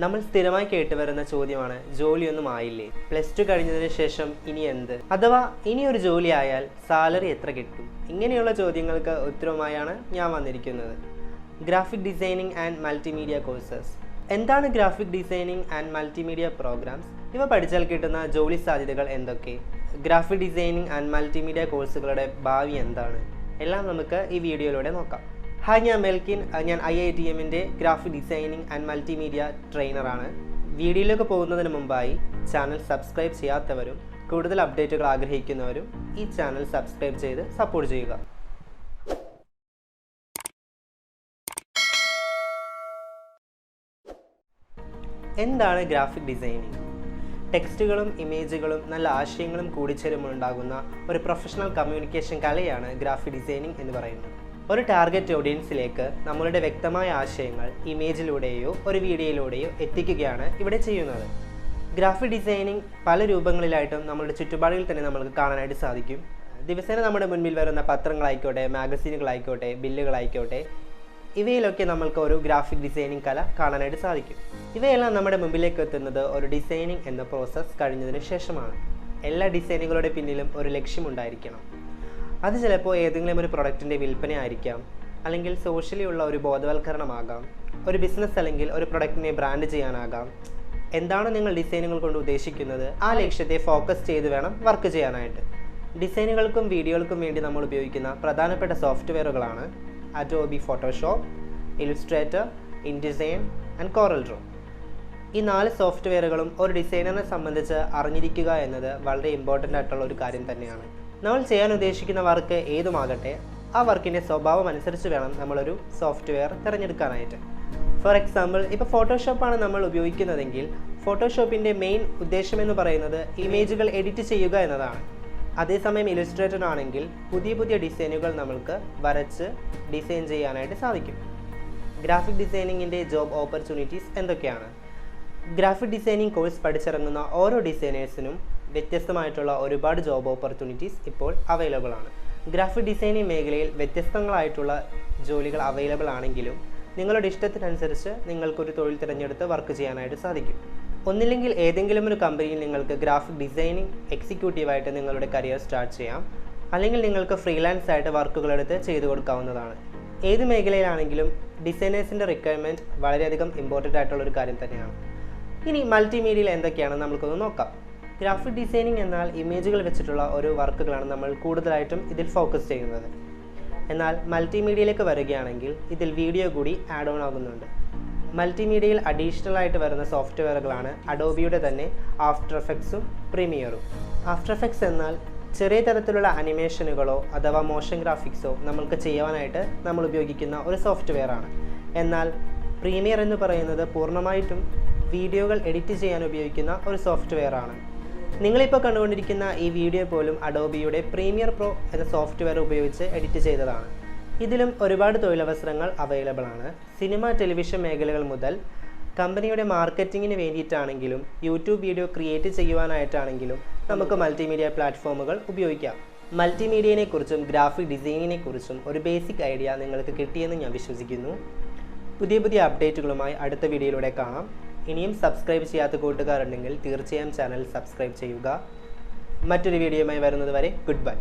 നമ്മൾ സ്ഥിരമായി കേട്ടുവരുന്ന ചോദ്യമാണ് ജോലിയൊന്നും ആയില്ലേ, പ്ലസ് ടു കഴിഞ്ഞതിന് ശേഷം ഇനി എന്ത്, അഥവാ ഇനിയൊരു ജോലി ആയാൽ സാലറി എത്ര കിട്ടും? ഇങ്ങനെയുള്ള ചോദ്യങ്ങൾക്ക് ഉത്തരവുമായാണ് ഞാൻ വന്നിരിക്കുന്നത്. Graphic designing and multimedia courses. എന്താണ് graphic designing and multimedia programmes? ഇവ പഠിച്ചാൽ കിട്ടുന്ന ജോലി സാധ്യതകൾ എന്തൊക്കെ? ഗ്രാഫിക് ഡിസൈനിങ് ആൻഡ് മൾട്ടിമീഡിയ കോഴ്സുകളുടെ ഭാവി എന്താണ്? എല്ലാം നമുക്ക് ഈ വീഡിയോയിലൂടെ നോക്കാം. ഹായ്, ഞാൻ മെൽക്കിൻ. ഞാൻ IIDMൻ്റെ ഗ്രാഫിക് ഡിസൈനിങ് ആൻഡ് മൾട്ടിമീഡിയ ട്രെയിനറാണ്. വീഡിയോയിലേക്ക് പോകുന്നതിന് മുമ്പായി ചാനൽ സബ്സ്ക്രൈബ് ചെയ്യാത്തവരും കൂടുതൽ അപ്ഡേറ്റുകൾ ആഗ്രഹിക്കുന്നവരും ഈ ചാനൽ സബ്സ്ക്രൈബ് ചെയ്ത് സപ്പോർട്ട് ചെയ്യുക. എന്താണ് ഗ്രാഫിക് ഡിസൈനിങ്? ടെക്സ്റ്റുകളും ഇമേജുകളും നല്ല ആശയങ്ങളും കൂടിച്ചേരുമ്പോൾ ഉണ്ടാകുന്ന ഒരു പ്രൊഫഷണൽ കമ്മ്യൂണിക്കേഷൻ കലയാണ് ഗ്രാഫിക് ഡിസൈനിങ് എന്ന് പറയുന്നത്. ഒരു ടാർഗറ്റ് ഓഡിയൻസിലേക്ക് നമ്മളുടെ വ്യക്തമായ ആശയങ്ങൾ ഇമേജിലൂടെയോ ഒരു വീഡിയോയിലൂടെയോ എത്തിക്കുകയാണ് ഇവിടെ ചെയ്യുന്നത്. ഗ്രാഫിക് ഡിസൈനിങ് പല രൂപങ്ങളിലായിട്ടും നമ്മളുടെ ചുറ്റുപാടുകളിൽ തന്നെ നമുക്ക് കാണാനായിട്ട് സാധിക്കും. ദിവസേന നമ്മുടെ മുൻപിൽ വരുന്ന പത്രങ്ങളായിക്കോട്ടെ, മാഗസീനുകളായിക്കോട്ടെ, ബില്ലുകളായിക്കോട്ടെ, ഇവയിലൊക്കെ നമ്മൾക്ക് ഒരു ഗ്രാഫിക് ഡിസൈനിങ് കല കാണാനായിട്ട് സാധിക്കും. ഇവയെല്ലാം നമ്മുടെ മുമ്പിലേക്ക് എത്തുന്നത് ഒരു ഡിസൈനിങ് എന്ന പ്രോസസ്സ് കഴിഞ്ഞതിന് ശേഷമാണ്. എല്ലാ ഡിസൈനുകളുടെ പിന്നിലും ഒരു ലക്ഷ്യമുണ്ടായിരിക്കണം. അത് ചിലപ്പോൾ ഏതെങ്കിലും ഒരു പ്രൊഡക്റ്റിൻ്റെ വിൽപ്പന ആയിരിക്കാം, അല്ലെങ്കിൽ സോഷ്യലി ഉള്ള ഒരു ബോധവൽക്കരണമാകാം, ഒരു ബിസിനസ് അല്ലെങ്കിൽ ഒരു പ്രൊഡക്റ്റിനെ ബ്രാൻഡ് ചെയ്യാനാകാം. എന്താണ് നിങ്ങൾ ഡിസൈനുകൾ കൊണ്ട് ഉദ്ദേശിക്കുന്നത്, ആ ലക്ഷ്യത്തെ ഫോക്കസ് ചെയ്ത് വേണം വർക്ക് ചെയ്യാനായിട്ട്. ഡിസൈനുകൾക്കും വീഡിയോകൾക്കും വേണ്ടി നമ്മൾ ഉപയോഗിക്കുന്ന പ്രധാനപ്പെട്ട സോഫ്റ്റ്വെയറുകളാണ് Adobe Photoshop, Illustrator, InDesign and CorelDRAW. ഈ 4 സോഫ്റ്റ്വെയറുകളും ഒരു ഡിസൈനറിനെ സംബന്ധിച്ച് അറിഞ്ഞിരിക്കുക എന്നത് വളരെ ഇമ്പോർട്ടൻ്റ് ആയിട്ടുള്ള ഒരു കാര്യം തന്നെയാണ്. നമ്മൾ ചെയ്യാൻ ഉദ്ദേശിക്കുന്ന വർക്ക് ഏതുമാകട്ടെ, ആ വർക്കിൻ്റെ സ്വഭാവം അനുസരിച്ച് വേണം നമ്മളൊരു സോഫ്റ്റ്വെയർ തിരഞ്ഞെടുക്കാനായിട്ട്. ഫോർ എക്സാമ്പിൾ, ഇപ്പോൾ ഫോട്ടോഷോപ്പാണ് നമ്മൾ ഉപയോഗിക്കുന്നതെങ്കിൽ ഫോട്ടോഷോപ്പിൻ്റെ മെയിൻ ഉദ്ദേശമെന്ന് പറയുന്നത് ഇമേജുകൾ എഡിറ്റ് ചെയ്യുക എന്നതാണ്. അതേസമയം ഇല്ലുസ്ട്രേറ്റർ ആണെങ്കിൽ പുതിയ ഡിസൈനുകൾ നമ്മൾക്ക് വരച്ച് ഡിസൈൻ ചെയ്യാനായിട്ട് സാധിക്കും. ഗ്രാഫിക് ഡിസൈനിങ്ങിൻ്റെ ജോബ് ഓപ്പർച്യൂണിറ്റീസ് എന്തൊക്കെയാണ്? ഗ്രാഫിക് ഡിസൈനിങ് കോഴ്സ് പഠിച്ചിറങ്ങുന്ന ഓരോ ഡിസൈനേഴ്സിനും വ്യത്യസ്തമായിട്ടുള്ള ഒരുപാട് ജോബ് ഓപ്പർച്യൂണിറ്റീസ് ഇപ്പോൾ അവൈലബിൾ ആണ്. ഗ്രാഫിക് ഡിസൈനിങ് മേഖലയിൽ വ്യത്യസ്തങ്ങളായിട്ടുള്ള ജോലികൾ അവൈലബിൾ ആണെങ്കിലും നിങ്ങളുടെ ഇഷ്ടത്തിനനുസരിച്ച് നിങ്ങൾക്കൊരു തൊഴിൽ തിരഞ്ഞെടുത്ത് വർക്ക് ചെയ്യാനായിട്ട് സാധിക്കും. ഒന്നില്ലെങ്കിൽ ഏതെങ്കിലും ഒരു കമ്പനിയിൽ നിങ്ങൾക്ക് ഗ്രാഫിക് ഡിസൈനിങ് എക്സിക്യൂട്ടീവായിട്ട് നിങ്ങളുടെ കരിയർ സ്റ്റാർട്ട് ചെയ്യാം, അല്ലെങ്കിൽ നിങ്ങൾക്ക് ഫ്രീലാൻസ് ആയിട്ട് വർക്കുകളെടുത്ത് ചെയ്തു കൊടുക്കാവുന്നതാണ്. ഏത് മേഖലയിലാണെങ്കിലും ഡിസൈനേഴ്സിൻ്റെ റിക്വയർമെൻറ്റ് വളരെയധികം ഇമ്പോർട്ടൻ്റ് ആയിട്ടുള്ളൊരു കാര്യം തന്നെയാണ്. ഇനി മൾട്ടിമീഡിയയിൽ എന്തൊക്കെയാണെന്ന് നമുക്കൊന്ന് നോക്കാം. ഗ്രാഫിക് ഡിസൈനിങ് എന്നാൽ ഇമേജുകൾ വെച്ചിട്ടുള്ള ഒരു വർക്കുകളാണ് നമ്മൾ കൂടുതലായിട്ടും ഇതിൽ ഫോക്കസ് ചെയ്യുന്നത്. എന്നാൽ മൾട്ടിമീഡിയയിലേക്ക് വരികയാണെങ്കിൽ ഇതിൽ വീഡിയോ കൂടി ആഡ് ഓൺ ആകുന്നുണ്ട്. മൾട്ടിമീഡിയയിൽ അഡീഷണൽ ആയിട്ട് വരുന്ന സോഫ്റ്റ്വെയറുകളാണ് അഡോബിയുടെ തന്നെ ആഫ്റ്റർ എഫക്ട്സും പ്രീമിയറും. ആഫ്റ്റർ എഫക്ട്സ് എന്നാൽ ചെറിയ തരത്തിലുള്ള അനിമേഷനുകളോ അഥവാ മോഷൻ ഗ്രാഫിക്സോ നമ്മൾക്ക് ചെയ്യുവാനായിട്ട് നമ്മൾ ഉപയോഗിക്കുന്ന ഒരു സോഫ്റ്റ്വെയറാണ്. എന്നാൽ പ്രീമിയർ എന്ന് പറയുന്നത് പൂർണ്ണമായിട്ടും വീഡിയോകൾ എഡിറ്റ് ചെയ്യാൻ ഉപയോഗിക്കുന്ന ഒരു സോഫ്റ്റ്വെയറാണ്. നിങ്ങളിപ്പോൾ കണ്ടുകൊണ്ടിരിക്കുന്ന ഈ വീഡിയോ പോലും അഡോബിയുടെ പ്രീമിയർ പ്രോ എന്ന സോഫ്റ്റ്വെയർ ഉപയോഗിച്ച് എഡിറ്റ് ചെയ്തതാണ്. ഇതിലും ഒരുപാട് തൊഴിലവസരങ്ങൾ അവൈലബിൾ ആണ്. സിനിമ, ടെലിവിഷൻ മേഖലകൾ മുതൽ കമ്പനിയുടെ മാർക്കറ്റിങ്ങിന് വേണ്ടിയിട്ടാണെങ്കിലും യൂട്യൂബ് വീഡിയോ ക്രിയേറ്റ് ചെയ്യുവാനായിട്ടാണെങ്കിലും നമുക്ക് മൾട്ടിമീഡിയ പ്ലാറ്റ്ഫോമുകൾ ഉപയോഗിക്കാം. മൾട്ടിമീഡിയയെക്കുറിച്ചും ഗ്രാഫിക് ഡിസൈനിനെക്കുറിച്ചും ഒരു ബേസിക് ഐഡിയ നിങ്ങൾക്ക് കിട്ടിയെന്ന് ഞാൻ വിശ്വസിക്കുന്നു. പുതിയ അപ്ഡേറ്റുകളുമായി അടുത്ത വീഡിയോയിലൂടെ കാണാം. ഇനിയും സബ്സ്ക്രൈബ് ചെയ്യാത്ത കൂട്ടുകാരുണ്ടെങ്കിൽ തീർച്ചയായും ചാനൽ സബ്സ്ക്രൈബ് ചെയ്യുക. മറ്റൊരു വീഡിയോയുമായി വരുന്നത് വരെ ഗുഡ് ബൈ.